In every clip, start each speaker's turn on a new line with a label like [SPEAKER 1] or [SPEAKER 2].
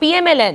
[SPEAKER 1] PMLN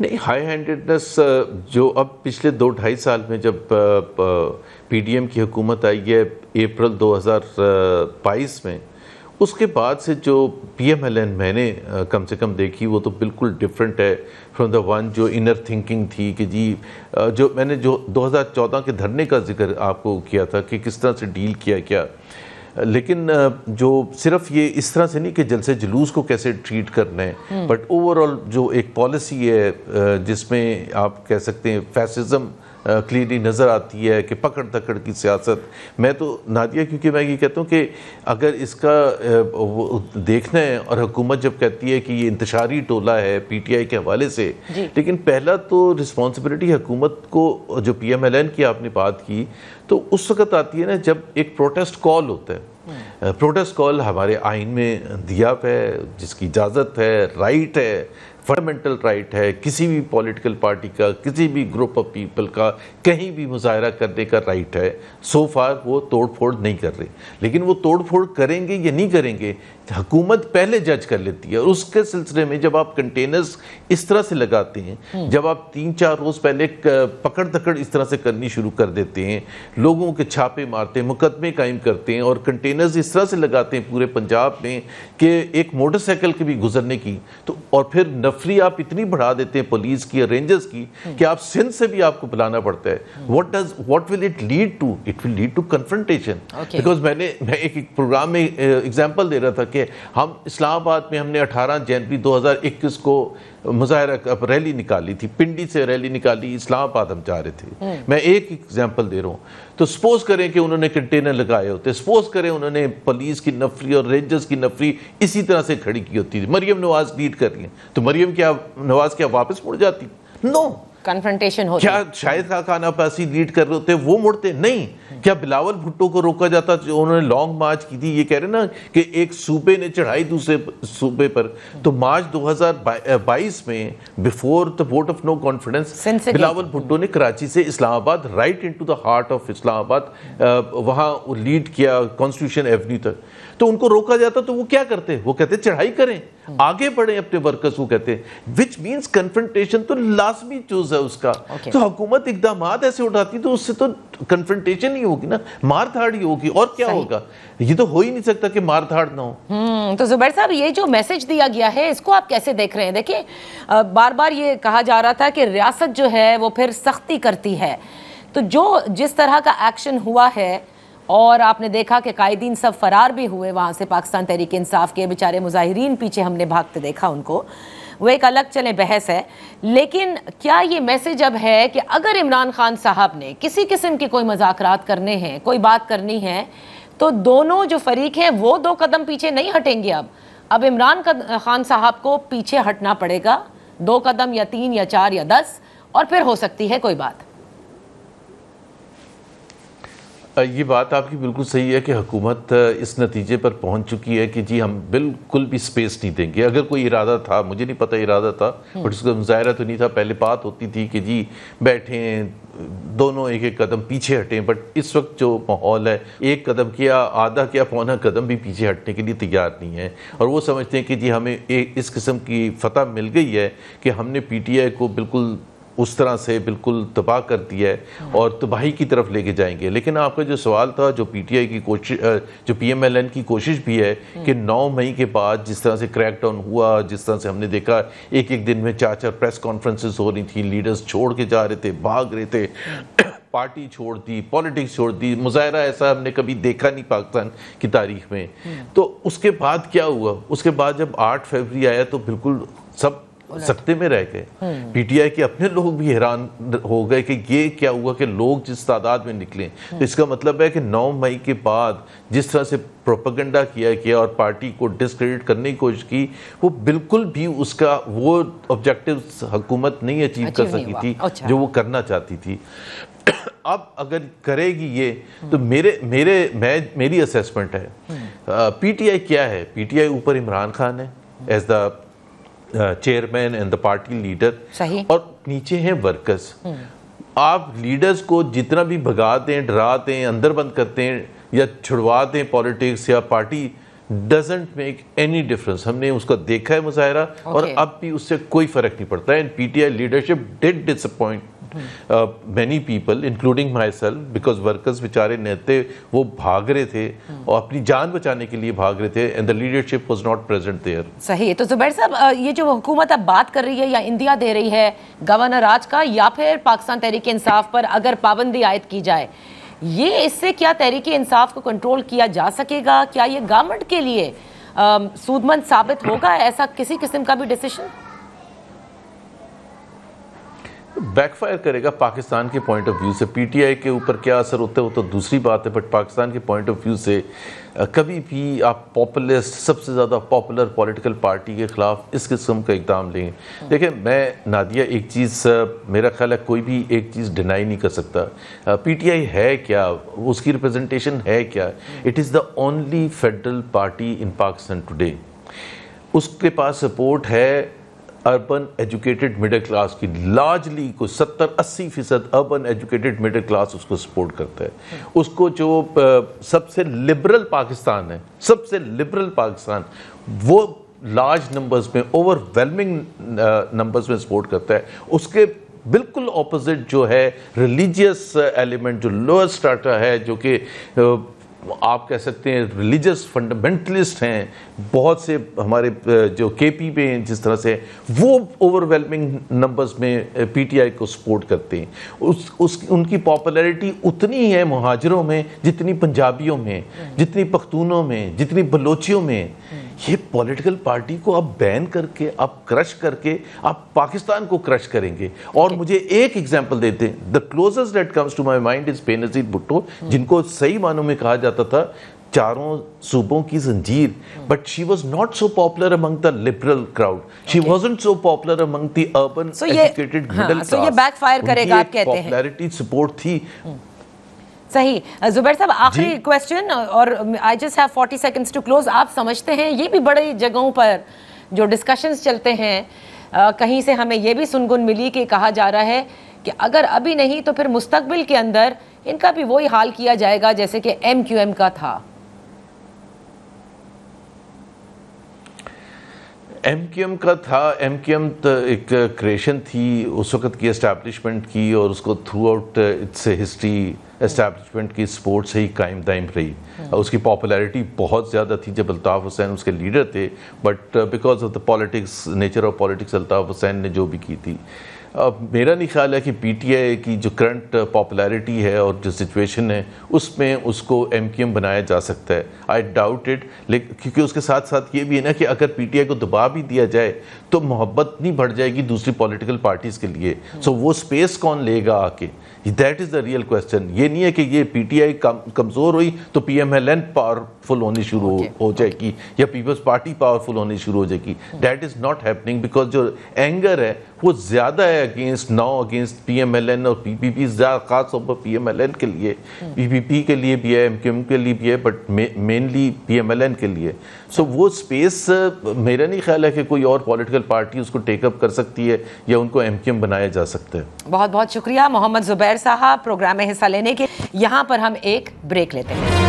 [SPEAKER 1] نہیں، high ہینڈڈنس جو اب پچھلے 2-2.5 سال میں جب پی ڈی ایم کی حکومت آئی ہے اپریل 2022 میں، اس کے بعد سے جو پی ایم ایل این میں نے کم سے کم دیکھی وہ تو بالکل ڈیفرنٹ ہے فرام دا ون جو انر تھنکنگ تھی کہ جی جو میں نے جو 2014 کے دھرنے کا ذکر آپ کو کیا تھا کہ کس طرح سے ڈیل کیا گیا، لیکن جو صرف یہ اس طرح سے نہیں کہ جلسے جلوس کو کیسے ٹریٹ کرنا ہے، بٹ اوورآل جو ایک پالیسی ہے جس میں آپ کہہ سکتے ہیں فیسزم کلیئرلی نظر آتی ہے کہ پکڑ دھکڑ کی سیاست. میں تو نادیہ کیونکہ میں یہ کہتا ہوں کہ اگر اس کا دیکھنا ہے اور حکومت جب کہتی ہے کہ یہ انتشاری ٹولہ ہے پی ٹی آئی کے حوالے سے، لیکن پہلا تو رسپانسبلٹی حکومت کو جو پی ایم ایل این کی آپ نے بات کی تو اس وقت آتی ہے نا جب ایک پروٹیسٹ کال ہوتا ہے. پروٹیسٹ کال ہمارے آئین میں دیا ہے، جس کی اجازت ہے، رائٹ ہے، فنڈامنٹل رائٹ ہے کسی بھی پولیٹیکل پارٹی کا، کسی بھی گروپ آف پیپل کا کہیں بھی مظاہرہ کرنے کا رائٹ ہے. سو فار وہ توڑ پھوڑ نہیں کر رہے، لیکن وہ توڑ پھوڑ کریں گے یا نہیں کریں گے حکومت پہلے جج کر لیتی ہے. اور اس کے سلسلے میں جب آپ کنٹینرز اس طرح سے لگاتے ہیں، جب آپ 3-4 روز پہلے پکڑ دھکڑ اس طرح سے کرنی شروع کر دیتے ہیں، لوگوں کے چھاپے مارتے ہیں، مقدمے قائم کرتے ہیں اور کنٹینرز اس طرح سے لگاتے ہیں پورے پنجاب میں کہ ایک موٹر سائیکل کے بھی گزرنے کی، تو اور پھر نفری آپ اتنی بڑھا دیتے ہیں پولیس کی اور رینجرز کی کہ آپ سندھ سے بھی آپ کو بلانا پڑتا ہے. what will it lead to? It will lead to confrontation. Because میں ایک پروگرام میں ایگزامپل دے رہا تھا کہ ہم اسلام آباد میں ہم نے 18 جنوری 2021 کو مظاہرہ ریلی نکالی تھی، پنڈی سے ریلی نکالی، اسلام آباد ہم جا رہے تھے. میں ایک ایگزامپل دے رہا ہوں. تو سپوز کریں کہ انہوں نے کنٹینر لگائے ہوتے، سپوز کریں انہوں نے پولیس کی نفری اور رینجرز کی نفری اسی طرح سے کھڑی کی ہوتی تھی، مریم نواز لیڈ کر رہی ہیں تو مریم نواز کیا واپس مڑ جاتی؟ نو.
[SPEAKER 2] کنفرنٹیشن ہوتی.
[SPEAKER 1] کیا شاہد خاقان عباسی لیڈ کر رہے ہوتے وہ مڑتے؟ نہیں. کیا بلاول بھٹو کو روکا جاتا جو انہوں نے لانگ مارچ کی تھی؟ یہ کہہ رہے نا کہ ایک صوبے نے چڑھائی دوسرے صوبے پر. تو مارچ 2022 میں before the vote of no confidence Bilawal Bhutto نے کراچی سے Islamabad right into the heart of Islamabad وہاں لیڈ کیا کانسٹیٹیوشن ایونیو تک. تو ان کو روکا جاتا تو وہ کیا کرتے؟ وہ کہتے چڑھائی کریں، آگے بڑھیں اپنے ورکرز کو کہتے، وچ مینس کنفرنٹیشن تو لازمی چوز ہے اس کا. تو حکومت اقدامات ایسے اٹھاتی تو اس سے تو کنفرنٹیشن ہی ہوگی نا، مار دھاڑ ہی ہوگی. اور کیا ہوگا؟ یہ تو ہو ہی نہیں سکتا کہ مار دھاڑ نہ ہو.
[SPEAKER 2] تو زبیر صاحب یہ جو میسج دیا گیا ہے اس کو آپ کیسے دیکھ رہے ہیں؟ دیکھیں بار بار یہ کہا جا رہا تھا کہ ریاست جو ہے وہ پھر سختی کرتی ہے، تو جس طرح کا ایکشن ہوا ہے اور آپ نے دیکھا کہ قائدین سب فرار بھی ہوئے وہاں سے، پاکستان تحریک انصاف کے بیچارے مظاہرین پیچھے ہم نے بھاگتے دیکھا ان کو، وہ ایک الگ چلیں بحث ہے. لیکن کیا یہ میسج اب ہے کہ اگر عمران خان صاحب نے کسی قسم کے کوئی مذاکرات کرنے ہیں، کوئی بات کرنی ہے، تو دونوں جو فریق ہیں وہ 2 قدم پیچھے نہیں ہٹیں گے؟ اب عمران خان صاحب کو پیچھے ہٹنا پڑے گا 2 قدم یا 3 یا 4 یا 10، اور پھر ہو سکتی ہے کوئی بات.
[SPEAKER 1] یہ بات آپ کی بالکل صحیح ہے کہ حکومت اس نتیجے پر پہنچ چکی ہے کہ جی ہم بالکل بھی سپیس نہیں دیں گے. اگر کوئی ارادہ تھا، مجھے نہیں پتہ ارادہ تھا، بٹ اس کا مظاہرہ تو نہیں تھا. پہلے بات ہوتی تھی کہ جی بیٹھیں دونوں ایک قدم پیچھے ہٹیں، بٹ اس وقت جو ماحول ہے 1 قدم کیا، آدھا کیا، پونا قدم بھی پیچھے ہٹنے کے لیے تیار نہیں ہے. اور وہ سمجھتے ہیں کہ جی ہمیں اس قسم کی فتح مل گئی ہے کہ ہم نے پی ٹی آئی کو بالکل اس طرح سے بالکل تباہ کر دیا ہے اور تباہی کی طرف لے کے جائیں گے. لیکن آپ کا جو سوال تھا، جو پی ٹی آئی کی کوشش، جو پی ایم ایل این کی کوشش بھی ہے کہ 9 مئی کے بعد جس طرح سے کریک ڈاؤن ہوا، جس طرح سے ہم نے دیکھا ایک دن میں 4 پریس کانفرنسز ہو رہی تھیں، لیڈرز چھوڑ کے جا رہے تھے، بھاگ رہے تھے، پارٹی چھوڑ دی، پولیٹکس چھوڑ دی. مظاہرہ ایسا ہم نے کبھی دیکھا نہیں پاکستان کی تاریخ میں. تو اس کے بعد کیا ہوا؟ اس کے بعد جب 8 فروری آیا تو بالکل سب سکتے میں رہ گئے. پی ٹی آئی کے اپنے لوگ بھی حیران ہو گئے کہ یہ کیا ہوا کہ لوگ جس تعداد میں نکلے. تو اس کا مطلب ہے کہ 9 مئی کے بعد جس طرح سے پروپیگنڈا کیا گیا اور پارٹی کو ڈسکریڈٹ کرنے کی کوشش کی، وہ بالکل بھی اس کا وہ آبجیکٹیوز حکومت نہیں اچیو کر سکی تھی جو وہ کرنا چاہتی تھی. اب اگر کرے گی یہ تو میری اسیسمنٹ ہے پی ٹی آئی کیا ہے. پی ٹی آئی اوپر عمران خان ہے as the chairman and the party leader, اور نیچے ہیں ورکرز. آپ لیڈرز کو جتنا بھی بھگا دیں، ڈرا دیں، اندر بند کرتے ہیں یا چھڑوا دیں پالیٹکس یا party doesn't make any difference. ہم نے اس کو دیکھا ہے مظاہرہ اور اب بھی اس سے کوئی فرق نہیں پڑتا ہے. P T I leadership did disappoint many people including myself because workers بیچارے نیتے وہ بھاگ رہے تھے اور اپنی جان بچانے کے لیے بھاگ رہے تھے and the leadership was not present there.
[SPEAKER 2] صحیح. تو زبیر صاحب یہ جو حکومت اب بات کر رہی ہے یا اندیا دے رہی ہے گورنر راج کا یا پھر پاکستان تحریک انصاف پر اگر پابندی عائد کی جائے, یہ اس سے کیا تحریک انصاف کو کنٹرول کیا جا سکے گا؟ کیا یہ گورنمنٹ کے لیے سودمند ثابت ہوگا ایسا کسی قسم کا بھی ڈیسیشن؟
[SPEAKER 1] بیک فائر کرے گا پاکستان کے پوائنٹ آف ویو سے. پی ٹی آئی کے اوپر کیا اثر ہوتا ہے وہ تو دوسری بات ہے, بٹ پاکستان کے پوائنٹ آف ویو سے کبھی بھی آپ پاپولسٹ سب سے زیادہ پاپولر پولیٹیکل پارٹی کے خلاف اس قسم کا اقدام لیں. دیکھیں میں نادیہ ایک چیز میرا خیال ہے کوئی بھی ایک چیز ڈینائی نہیں کر سکتا. پی ٹی آئی ہے کیا, اس کی ریپرزنٹیشن ہے کیا؟ It is the only federal party in Pakistan today. اس کے پاس سپورٹ ہے اربن ایجوکیٹڈ مڈل کلاس کی, لارجلی کوئی 70-80% اربن ایجوکیٹڈ مڈل کلاس اس کو سپورٹ کرتا ہے. اس کو جو سب سے لبرل پاکستان ہے, سب سے لبرل پاکستان, وہ لارج نمبرز میں اوور ویلمنگ نمبرز میں سپورٹ کرتا ہے. اس کے بالکل اپوزٹ جو ہے ریلیجیس ایلیمنٹ, جو لوئر سٹراٹا ہے, جو کہ آپ کہہ سکتے ہیں ریلیجس فنڈامنٹلسٹ ہیں, بہت سے ہمارے جو کے پی پہ ہیں جس طرح سے, وہ اوور ویلمنگ نمبرز میں پی ٹی آئی کو سپورٹ کرتے ہیں. ان کی پاپولیرٹی اتنی ہے مہاجروں میں جتنی پنجابیوں میں, جتنی پختونوں میں, جتنی بلوچیوں میں. یہ پولیٹیکل پارٹی کو آپ بین کر کے, آپ کرش کر کے, آپ پاکستان کو کرش کریں گے. اور مجھے ایک ایگزامپل دیتے ہیں, the closest that comes to my mind is Benazir Bhutto, جن کو صحیح معنوں میں کہا جاتا تھا چاروں صوبوں کی زنجیر, but she was not so popular among the liberal crowd, she wasn't so popular among the urban educated middle class.
[SPEAKER 2] یہ بیک فائر کرے گا آپ کہتے ہیں.
[SPEAKER 1] پاپولیرٹی سپورٹ تھی.
[SPEAKER 2] صحیح. زبیر صاحب آخری کویسچن, اور I just have 40 seconds to close. آپ سمجھتے ہیں یہ بھی بڑی جگہوں پر جو ڈسکشنز چلتے ہیں, کہیں سے ہمیں یہ بھی سنگن ملی کہ کہا جا رہا ہے کہ اگر ابھی نہیں تو پھر مستقبل کے اندر ان کا بھی وہی حال کیا جائے گا جیسے کہ ایم کیو ایم کا تھا؟
[SPEAKER 1] ایم کیو ایم کا تھا. ایم کیو ایم ایک کریشن تھی اس وقت کی اسٹیبلشمنٹ کی, اور اس کو throughout its history establishment کی سپورٹ سے ہی قائم دائم رہی. اس کی پاپولیرٹی بہت زیادہ تھی جب الطاف حسین اس کے لیڈر تھے, but because of the politics, nature of politics, Altaf Hussain نے جو بھی کی تھی. میرا نہیں خیال ہے کہ پی ٹی آئی کی جو کرنٹ پاپولیرٹی ہے اور جو سچویشن ہے اس میں اس کو ایم کیو ایم بنایا جا سکتا ہے. I doubt it. لیکن کیونکہ اس کے ساتھ ساتھ یہ بھی ہے نا کہ اگر پی ٹی آئی کو دبا بھی دیا جائے تو محبت نہیں بڑھ جائے گی دوسری پولیٹیکل پارٹیز کے لیے. سو وہ اسپیس کون لے گا آ کے, that is the real question. یہ نہیں ہے کہ یہ پی ٹی آئی کمزور ہوئی تو P M L N powerful ہونی شروع ہو جائے گی یا پیپلز پارٹی پاورفل ہونی شروع ہو جائے گی. That is not happening, because جو اینگر ہے وہ زیادہ ہے against now against P M L N اور پی پی پی, خاص طور پر پی ایم ایل این کے لیے, پی پی پی کے لیے بھی ہے, ایم کیو ایم کے لیے بھی ہے, but mainly P M L N کے لیے. سو وہ اسپیس میرا نہیں خیال ہے کہ کوئی اور پولیٹیکل پارٹی اس کو ٹیک اپ کر سکتی ہے یا ان کو ایم کیو ایم بنایا جا سکتا ہے.
[SPEAKER 2] بہت بہت شکریہ محمد زبیر صاحب پروگرام میں حصہ لینے کے. یہاں پر ہم ایک بریک لیتے ہیں.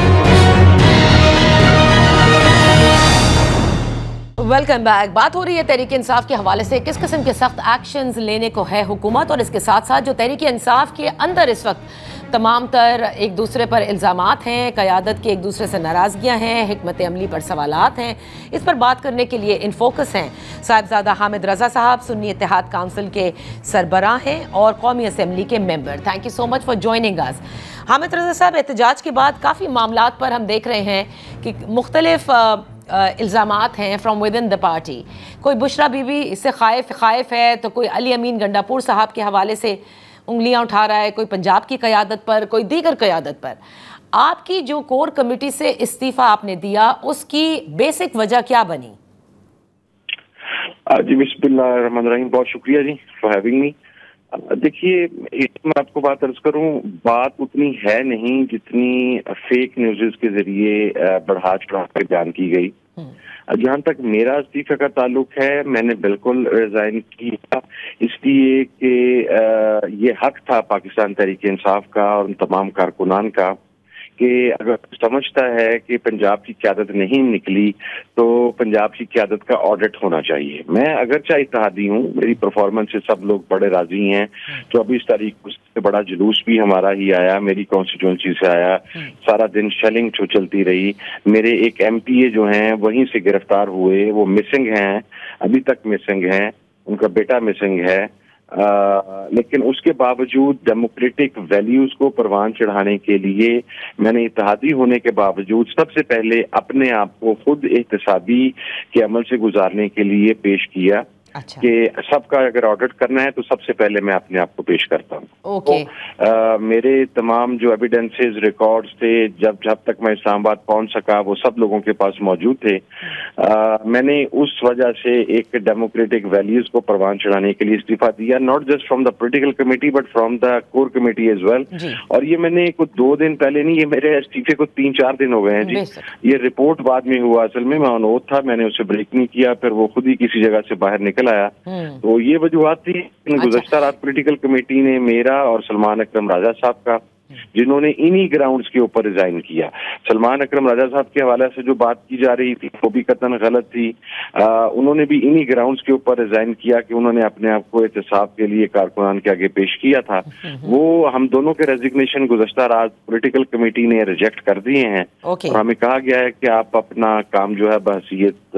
[SPEAKER 2] Welcome back. بات ہو رہی ہے تحریک انصاف کے حوالے سے کس قسم کے سخت ایکشنز لینے کو ہے حکومت, اور اس کے ساتھ ساتھ جو تحریک انصاف کے اندر اس وقت تمام تر ایک دوسرے پر الزامات ہیں, قیادت کی ایک دوسرے سے ناراضگیاں ہیں, حکمت عملی پر سوالات ہیں. اس پر بات کرنے کے لیے ان فوکس ہیں صاحبزادہ حامد رضا صاحب, سنی اتحاد کونسل کے سربراہ ہیں اور قومی اسمبلی کے member. Thank you so much for joining us. Hamid Raza sahab, احتجاج کے بعد کافی معاملات پر ہم دیکھ رہے ہیں کہ مختلف الزامات ہیں from with in the party. کوئی بشرا بی بی اس سے خائف ہے, تو کوئی علی امین گنڈاپور صاحب کے حوالے سے انگلیاں اٹھا رہا ہے, کوئی پنجاب کی قیادت پر, کوئی دیگر قیادت پر. آپ کی جو کور کمیٹی سے استعفیٰ آپ نے دیا اس کی بیسک وجہ کیا بنی؟
[SPEAKER 3] جی بسم اللہ الرحمن الرحیم, بہت شکریہ جی فار ہیونگ می. دیکھیے میں آپ کو بات عرض کروں, بات اتنی ہے نہیں جتنی فیک نیوزز کے ذریعے بڑھا چڑھا کے بیان کی گئی. جہاں تک میرا استعفے کا تعلق ہے, میں نے بالکل ریزائن کیا اس لیے کہ یہ حق تھا پاکستان تحریک انصاف کا اور ان تمام کارکنان کا کہ اگر سمجھتا ہے کہ پنجاب کی قیادت نہیں نکلی تو پنجاب کی قیادت کا آڈٹ ہونا چاہیے. میں اگرچہ اتحادی ہوں, میری پرفارمنس سے سب لوگ بڑے راضی ہیں. 24 تاریخ کو سے بڑا جلوس بھی ہمارا ہی آیا, میری کانسٹیٹوئنسی سے آیا, سارا دن شیلنگ چلتی رہی. میرے ایک MP جو ہیں وہیں سے گرفتار ہوئے, وہ مسنگ ہیں, ابھی تک مسنگ ہیں, ان کا بیٹا مسنگ ہے. لیکن اس کے باوجود ڈیموکریٹک ویلیوز کو پروان چڑھانے کے لیے میں نے اتحادی ہونے کے باوجود سب سے پہلے اپنے آپ کو خود احتسابی کے عمل سے گزارنے کے لیے پیش کیا کہ سب کا اگر آڈٹ کرنا ہے تو سب سے پہلے میں اپنے آپ کو پیش کرتا ہوں. تو میرے تمام جو ایویڈنسز ریکارڈز تھے جب تک میں اسلام آباد پہنچ سکا وہ سب لوگوں کے پاس موجود تھے. میں نے اس وجہ سے ایک ڈیموکریٹک ویلیوز کو پروان چڑھانے کے لیے استعفیٰ دیا, not just from the political committee but from the core committee as well. اور یہ میں نے کچھ 2 دن پہلے نہیں, یہ میرے استعفے کو 3-4 دن ہو گئے ہیں جی. یہ رپورٹ بعد میں ہوا, اصل میں آن اوتھ تھا, میں نے اسے بریک نہیں کیا, پھر وہ خود ہی کسی جگہ سے باہر نکل آیا. تو یہ وجوہات تھی. گزشتہ رات پولیٹیکل کمیٹی نے میرا اور سلمان اکرم راجہ صاحب کا, جنہوں نے انہی گراؤنڈز کے اوپر ریزائن کیا. سلمان اکرم راجہ صاحب کے حوالے سے جو بات کی جا رہی تھی وہ بھی قطعاً غلط تھی. انہوں نے بھی انہی گراؤنڈز کے اوپر ریزائن کیا کہ انہوں نے اپنے آپ کو احتساب کے لیے کارکنان کے آگے پیش کیا تھا. وہ ہم دونوں کے ریزگنیشن گزشتہ رات پولیٹیکل کمیٹی نے ریجیکٹ کر دیے ہیں, اور ہمیں کہا گیا ہے کہ آپ اپنا کام جو ہے بحیثیت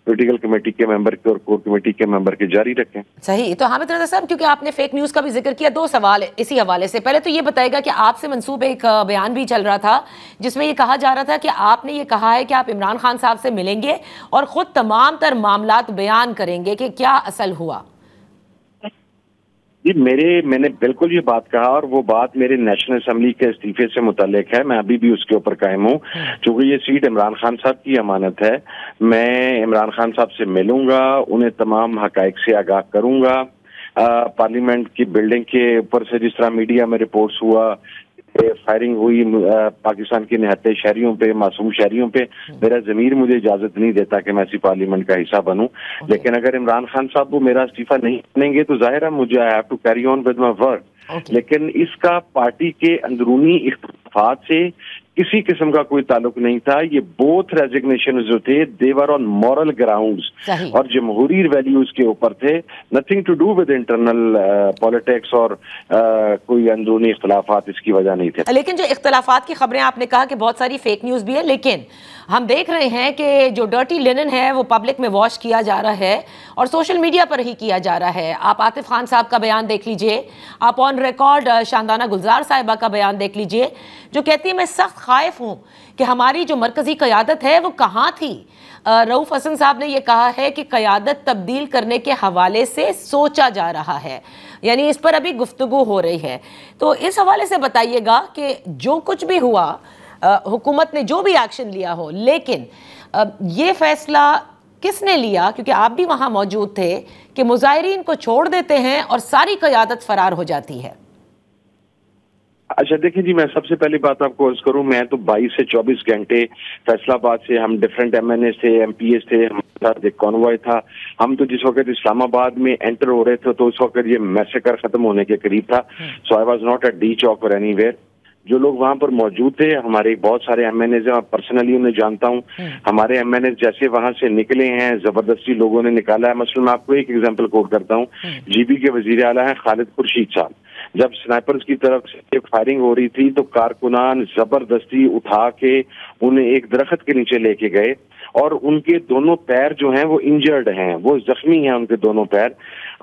[SPEAKER 3] پولیٹیکل کمیٹی کے ممبر کے اور کور کمیٹی کے ممبر کے جاری رکھیں.
[SPEAKER 2] صحیح. تو حامد رضا صاحب, کیونکہ آپ نے فیک نیوز کا بھی ذکر کیا, 2 سوال اسی حوالے سے. پہلے تو یہ بتائے گا کہ آپ سے منسوب ایک بیان بھی چل رہا تھا جس میں یہ کہا جا رہا تھا کہ آپ نے یہ کہا ہے کہ آپ عمران خان صاحب سے ملیں گے اور خود تمام تر معاملات بیان کریں گے, کہ کیا اصل ہوا؟
[SPEAKER 3] جی میں نے بالکل یہ بات کہا, اور وہ بات میرے نیشنل اسمبلی کے استعفے سے متعلق ہے. میں ابھی بھی اس کے اوپر قائم ہوں, چونکہ یہ سیٹ عمران خان صاحب کی امانت ہے. میں عمران خان صاحب سے ملوں گا, انہیں تمام حقائق سے آگاہ کروں گا. پارلیمنٹ کی بلڈنگ کے اوپر سے جس طرح میڈیا میں رپورٹس ہوا فائرنگ ہوئی پاکستان کے نہتے شہریوں پہ, معصوم شہریوں پہ, میرا ضمیر مجھے اجازت نہیں دیتا کہ میں اسی پارلیمنٹ کا حصہ بنوں. لیکن اگر عمران خان صاحب وہ میرا استعفیٰ نہیں کریں گے تو ظاہر ہے مجھے I have to carry on with my work. لیکن اس کا پارٹی کے اندرونی اختلافات سے کسی قسم کا کوئی تعلق نہیں تھا. یہ بوتھ ریزگنیشن جو تھے دیور آن مورل گراؤنڈز اور جمہوری ویلیوز کے اوپر تھے, nothing to do with internal politics اور کوئی اندرونی اختلافات اس کی وجہ نہیں تھے.
[SPEAKER 2] لیکن جو اختلافات کی خبریں آپ نے کہا کہ بہت ساری فیک نیوز بھی ہے, لیکن ہم دیکھ رہے ہیں کہ جو ڈرٹی لینن ہے وہ پبلک میں واش کیا جا رہا ہے اور سوشل میڈیا پر ہی کیا جا رہا ہے. آپ عاطف خان صاحب کا بیان دیکھ لیجئے, آپ آن ریکارڈ شاندانہ گلزار صاحبہ کا بیان دیکھ لیجئے جو کہتی ہے میں سخت خائف ہوں کہ ہماری جو مرکزی قیادت ہے وہ کہاں تھی. رؤف حسن صاحب نے یہ کہا ہے کہ قیادت تبدیل کرنے کے حوالے سے سوچا جا رہا ہے, یعنی اس پر ابھی گفتگو ہو رہی ہے. تو اس حوالے سے بتائیے گا کہ جو کچھ بھی ہوا, حکومت نے جو بھی ایکشن لیا ہو, لیکن یہ فیصلہ کس نے لیا, کیونکہ آپ بھی وہاں موجود تھے, کہ مظاہرین کو چھوڑ دیتے ہیں اور ساری قیادت فرار ہو جاتی ہے؟
[SPEAKER 3] اچھا دیکھیں جی, میں سب سے پہلی بات آپ کو عرض کروں, میں تو 22 سے 24 گھنٹے فیصل آباد سے ہم ڈفرینٹ MNA تھے, MPs تھے, ہمارے ساتھ ایک کانوائے تھا. ہم تو جس وقت اسلام آباد میں انٹر ہو رہے تھے تو اس وقت یہ میسیکر ختم ہونے کے قریب تھا. So I was not at the chowk اور اینی ویئر. جو لوگ وہاں پر موجود تھے, ہمارے بہت سارے MNAs ہیں, پرسنلی انہیں جانتا ہوں. ہمارے MNAs جیسے وہاں سے نکلے ہیں زبردستی لوگوں نے نکالا ہے. مثلا میں آپ کو ایک ایگزامپل کوٹ کرتا ہوں. GB کے وزیر اعلیٰ ہیں خالد خورشید صاحب, جب سنائپرز کی طرف سے فائرنگ ہو رہی تھی تو کارکنان زبردستی اٹھا کے انہیں ایک درخت کے نیچے لے کے گئے, اور ان کے دونوں پیر جو ہیں وہ انجرڈ ہیں, وہ زخمی ہیں ان کے دونوں پیر.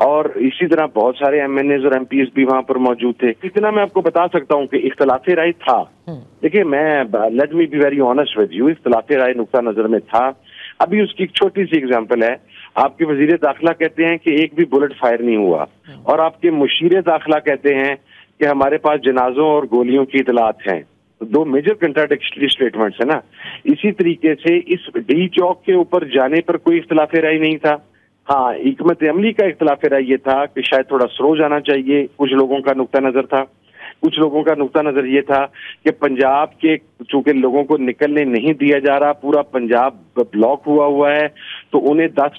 [SPEAKER 3] اور اسی طرح بہت سارے MNAs اور MPs بھی وہاں پر موجود تھے. اتنا میں آپ کو بتا سکتا ہوں کہ اختلاف رائے تھا. دیکھیے میں let me be very honest with you, اختلاف رائے نقطہ نظر میں تھا. ابھی اس کی ایک چھوٹی سی اگزامپل ہے. آپ کے وزیر داخلہ کہتے ہیں کہ ایک بھی بلٹ فائر نہیں ہوا, اور آپ کے مشیر داخلہ کہتے ہیں کہ ہمارے پاس جنازوں اور گولیوں کی اطلاعات ہیں. 2 میجر کنٹراڈکٹری اسٹیٹمنٹس ہیں نا. اسی طریقے سے اس ڈی چوک کے اوپر جانے پر کوئی اختلاف رائے نہیں تھا. ہاں, حکمت عملی کا اختلاف رائے یہ تھا کہ شاید تھوڑا سلو جانا چاہیے. کچھ لوگوں کا نقطہ نظر تھا. کچھ لوگوں کا نقطہ نظر یہ تھا کہ پنجاب کے چونکہ لوگوں کو نکلنے نہیں دیا جا رہا, پورا پنجاب بلاک ہوا ہے, تو انہیں 10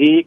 [SPEAKER 3] 1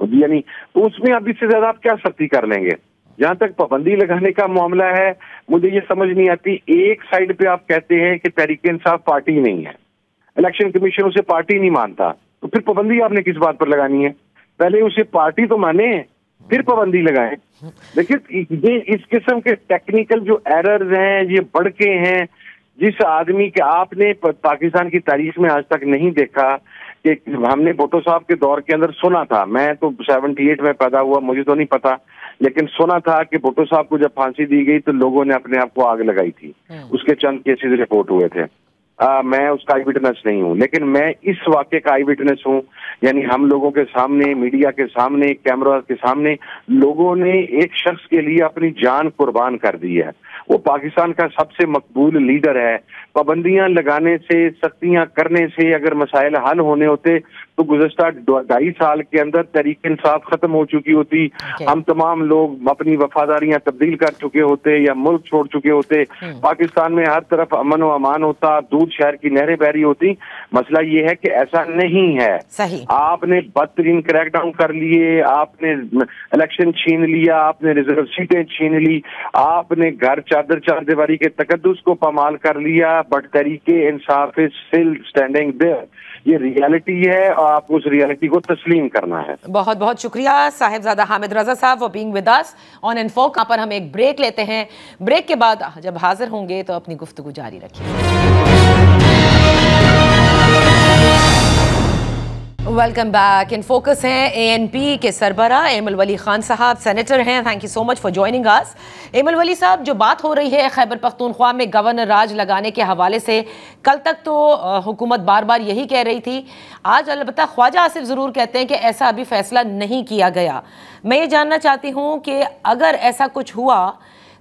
[SPEAKER 3] یعنی تو اس میں اب اس سے زیادہ آپ کیا سختی کر لیں گے؟ جہاں تک پابندی لگانے کا معاملہ ہے مجھے یہ سمجھ نہیں آتی، ایک سائڈ پہ آپ کہتے ہیں کہ تحریک انصاف پارٹی نہیں ہے، الیکشن کمیشن اسے پارٹی نہیں مانتا، تو پھر پابندی آپ نے کس بات پر لگانی ہے؟ پہلے اسے پارٹی تو مانے پھر پابندی لگائیں۔ دیکھیے یہ اس قسم کے ٹیکنیکل جو ایررز ہیں یہ بڑھ کے ہیں، جس آدمی کے آپ نے پاکستان کی تاریخ میں آج تک نہیں دیکھا کہ ہم نے بھٹو صاحب کے دور کے اندر سنا تھا، میں تو 78 میں پیدا ہوا، مجھے تو نہیں پتا، لیکن سنا تھا کہ بھٹو صاحب کو جب پھانسی دی گئی تو لوگوں نے اپنے آپ کو آگ لگائی تھی، اس کے چند کیسز رپورٹ ہوئے تھے۔ میں اس کا آئی وٹنس نہیں ہوں، لیکن میں اس واقعے کا آئی وٹنس ہوں، یعنی ہم لوگوں کے سامنے، میڈیا کے سامنے، کیمرہ کے سامنے لوگوں نے ایک شخص کے لیے اپنی جان قربان کر دی ہے، وہ پاکستان کا سب سے مقبول لیڈر ہے۔ پابندیاں لگانے سے، سختیاں کرنے سے اگر مسائل حل ہونے ہوتے تو گزشتہ 2.5 سال کے اندر تحریک انصاف ختم ہو چکی ہوتی، ہم تمام لوگ اپنی وفاداریاں تبدیل کر چکے ہوتے یا ملک چھوڑ چکے ہوتے، پاکستان میں ہر طرف امن و امان ہوتا، دودھ شہر کی نہریں بہ رہی ہوتی۔ مسئلہ یہ ہے کہ ایسا نہیں ہے، آپ نے بدترین کریک ڈاؤن کر لیے، آپ نے الیکشن چھین لیا، آپ نے ریزرو سیٹیں چھین لی، آپ نے گھر چادر چار دیواری کے تقدس کو پامال کر لیا، but Tehreek Insaf is still standing their. یہ ریالٹی ہے اور آپ کو اس ریالٹی کو تسلیم کرنا ہے۔
[SPEAKER 2] بہت بہت شکریہ صاحبزادہ حامد رضا صاحب فار بینگ ود اس آن انفوک۔ یہاں پر ہم ایک بریک لیتے ہیں، بریک کے بعد جب حاضر ہوں گے تو اپنی گفتگو جاری رکھیں۔ Welcome back. ان فوکس ہیں ANP کے سربراہ ایمل ولی خان صاحب، سینیٹر ہیں۔ Thank you so much for joining اس۔ ایمل ولی صاحب، جو بات ہو رہی ہے خیبر پختونخوا میں گورنر راج لگانے کے حوالے سے، کل تک تو حکومت بار بار یہی کہہ رہی تھی، آج البتہ خواجہ آصف ضرور کہتے ہیں کہ ایسا ابھی فیصلہ نہیں کیا گیا۔ میں یہ جاننا چاہتی ہوں کہ اگر ایسا کچھ ہوا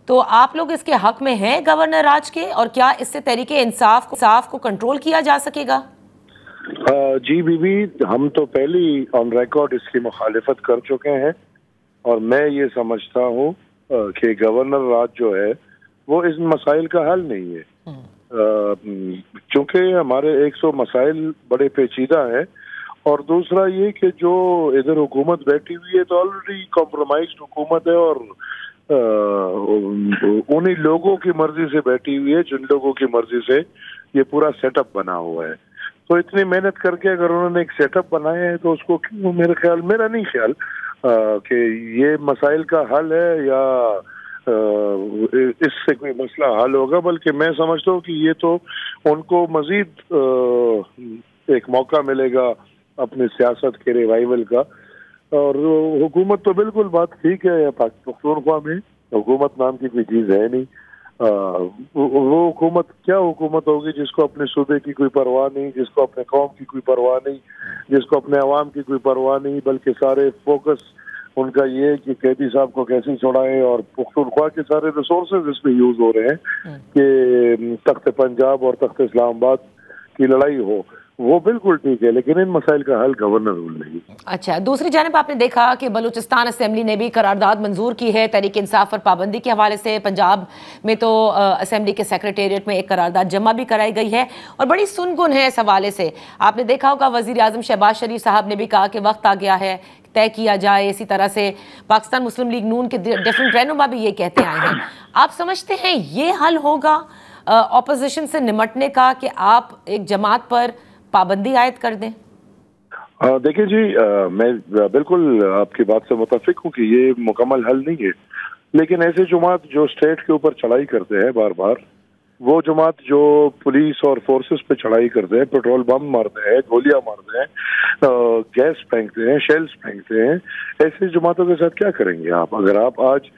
[SPEAKER 2] تو آپ لوگ اس کے حق میں ہیں گورنر راج کے، اور کیا اس سے تحریک انصاف کو کنٹرول کیا جا سکے گا؟
[SPEAKER 4] جی بی بی، ہم تو پہلی آن ریکارڈ اس کی مخالفت کر چکے ہیں، اور میں یہ سمجھتا ہوں کہ گورنر راج جو ہے وہ اس مسائل کا حل نہیں ہے، چونکہ ہمارے 100 مسائل بڑے پیچیدہ ہیں، اور دوسرا یہ کہ جو ادھر حکومت بیٹھی ہوئی ہے تو آلریڈی کمپرومائزڈ حکومت ہے، اور انہی لوگوں کی مرضی سے بیٹھی ہوئی ہے جن لوگوں کی مرضی سے یہ پورا سیٹ اپ بنا ہوا ہے۔ تو اتنی محنت کر کے اگر انہوں نے ایک سیٹ اپ بنایا ہے تو اس کو میرا نہیں خیال کہ یہ مسائل کا حل ہے یا اس سے کوئی مسئلہ حل ہوگا، بلکہ میں سمجھتا ہوں کہ یہ تو ان کو مزید ایک موقع ملے گا اپنی سیاست کے ریوائول کا۔ اور حکومت تو بالکل بات ٹھیک ہے، پختونخوا میں حکومت نام کی کوئی چیز ہے نہیں، وہ حکومت کیا حکومت ہوگی جس کو اپنے صوبے کی کوئی پرواہ نہیں، جس کو اپنے قوم کی کوئی پرواہ نہیں، جس کو اپنے عوام کی کوئی پرواہ نہیں، بلکہ سارے فوکس ان کا یہ ہے کہ قیدی صاحب کو کیسے چھوڑائیں، اور پختونخوا کے سارے ریسورسز اس میں یوز ہو رہے ہیں کہ تخت پنجاب اور تخت اسلام آباد کی لڑائی ہو۔ وہ بالکل ٹھیک ہے، لیکن ان مسائل کا حل گورنر رول نہیں۔
[SPEAKER 2] اچھا، دوسری جانب آپ نے دیکھا کہ بلوچستان اسمبلی نے بھی قرارداد منظور کی ہے تحریک انصاف پر پابندی کے حوالے سے۔ پنجاب میں تو اسمبلی کے سیکریٹریٹ میں ایک قرارداد جمع بھی کرائی گئی ہے، اور بڑی سنگن ہے اس حوالے سے۔ آپ نے دیکھا ہوگا وزیر اعظم شہباز شریف صاحب نے بھی کہا کہ وقت آ گیا ہے طے کیا جائے، اسی طرح سے پاکستان مسلم لیگ نون کے ڈیفرنٹ رہنما بھی یہ کہتے آئے ہیں۔ آپ سمجھتے ہیں یہ حل ہوگا اپوزیشن سے نمٹنے کا کہ آپ ایک جماعت پر پابندی عائد کر دیں؟
[SPEAKER 4] دیکھیں جی، میں بالکل آپ کی بات سے متفق ہوں کہ یہ مکمل حل نہیں ہے، لیکن ایسے جماعت جو اسٹیٹ کے اوپر چڑھائی کرتے ہیں بار بار، وہ جماعت جو پولیس اور فورسز پہ چڑھائی کرتے ہیں، پیٹرول بم مارتے ہیں، گولیاں مارتے ہیں، گیس پھینکتے ہیں، شیلز پھینکتے ہیں، ایسی جماعتوں کے ساتھ کیا کریں گے آپ؟ اگر آپ آج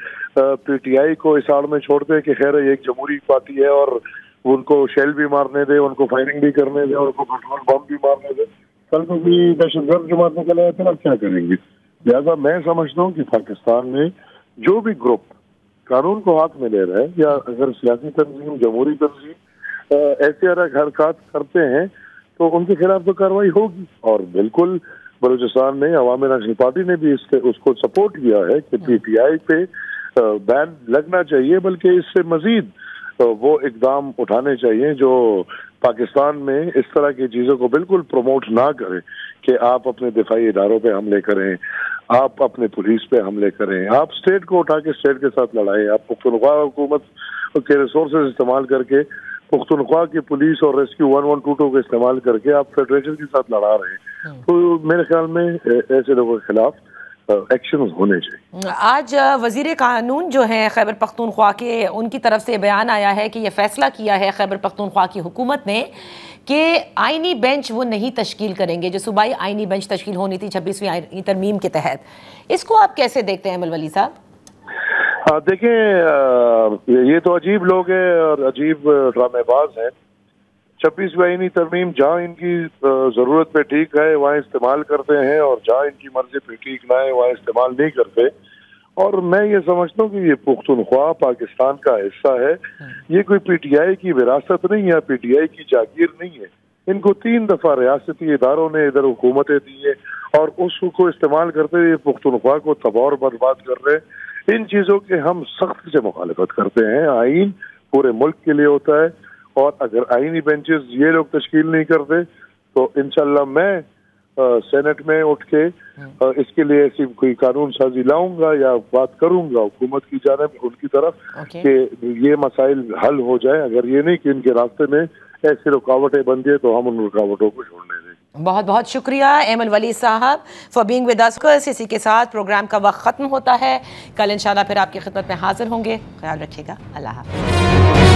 [SPEAKER 4] پی ٹی آئی کو اس آڑ میں چھوڑ دیں کہ خیر یہ ایک جمہوری پارٹی ہے اور ان کو شیل بھی مارنے دے، ان کو فائرنگ بھی کرنے دے، اور ان کو پیٹرول بم بھی مارنے دے، کل کو بھی دہشت گرد جماعت نکل آئے تو آپ کیا کریں گے؟ لہٰذا میں سمجھتا ہوں کہ پاکستان میں جو بھی گروپ قانون کو ہاتھ میں لے رہا ہے، یا اگر سیاسی تنظیم، جمہوری تنظیم ایسے حرکات کرتے ہیں تو ان کے خلاف تو کارروائی ہوگی۔ اور بالکل بلوچستان میں عوامی نیشنل پارٹی نے بھی اس کو سپورٹ کیا ہے کہ پی ٹی آئی پہ بین لگنا چاہیے، بلکہ اس سے مزید وہ اقدام اٹھانے چاہیے جو پاکستان میں اس طرح کی چیزوں کو بالکل پروموٹ نہ کریں کہ آپ اپنے دفاعی اداروں پہ حملے کریں، آپ اپنے پولیس پہ حملے کریں، آپ اسٹیٹ کو اٹھا کے اسٹیٹ کے ساتھ لڑائیں، آپ پختونخوا حکومت کے ریسورسز استعمال کر کے پختونخوا کی پولیس اور ریسکیو 1122 کا استعمال کر کے آپ فیڈریشن کے ساتھ لڑا رہے ہیں، تو میرے خیال میں ایسے لوگوں کے خلاف ایکشن ہونے چاہیے۔
[SPEAKER 2] آج وزیر قانون جو ہیں خیبر پختونخوا کے، ان کی طرف سے بیان آیا ہے کہ یہ فیصلہ کیا ہے خیبر پختونخوا کی حکومت نے کہ آئینی بینچ وہ نہیں تشکیل کریں گے جو صوبائی آئینی بینچ تشکیل ہونی تھی 26ویں آئینی ترمیم کے تحت۔ اس کو آپ کیسے دیکھتے ہیں ایمل ولی صاحب؟
[SPEAKER 4] دیکھیں یہ تو عجیب لوگ ہیں اور عجیب ڈرامے باز ہیں۔ 26ویں آئینی ترمیم جہاں ان کی ضرورت پہ ٹھیک ہے وہاں استعمال کرتے ہیں، اور جہاں ان کی مرضی پہ ٹھیک نہ ہے وہاں استعمال نہیں کرتے۔ اور میں یہ سمجھتا ہوں کہ یہ پختونخوا پاکستان کا حصہ ہے، یہ کوئی پی ٹی آئی کی وراثت نہیں ہے، پی ٹی آئی کی جاگیر نہیں ہے۔ ان کو 3 دفعہ ریاستی اداروں نے ادھر حکومتیں دی ہیں اور اس کو استعمال کرتے ہوئے پختونخوا کو تباہ اور برباد کر رہے ہیں۔ ان چیزوں کے ہم سخت سے مخالفت کرتے ہیں۔ آئین پورے ملک کے لیے ہوتا ہے، اور اگر آئینی بینچز یہ لوگ تشکیل نہیں کرتے تو انشاءاللہ میں سینٹ میں اٹھ کے اس کے لیے ایسی کوئی قانون سازی لاؤں گا یا بات کروں گا حکومت کی جانب ان کی طرف کہ یہ مسائل حل ہو جائے۔ اگر یہ نہیں کہ ان کے راستے میں ایسی رکاوٹیں بن جائے تو ہم ان رکاوٹوں کو چھوڑنے دیں۔
[SPEAKER 2] بہت بہت شکریہ ایمل ولی صاحب فار بینگ ود اس۔ اسی کے ساتھ پروگرام کا وقت ختم ہوتا ہے، کل انشاءاللہ پھر آپ کی خدمت میں حاضر ہوں گے۔ خیال رکھیے گا، اللہ حافظ۔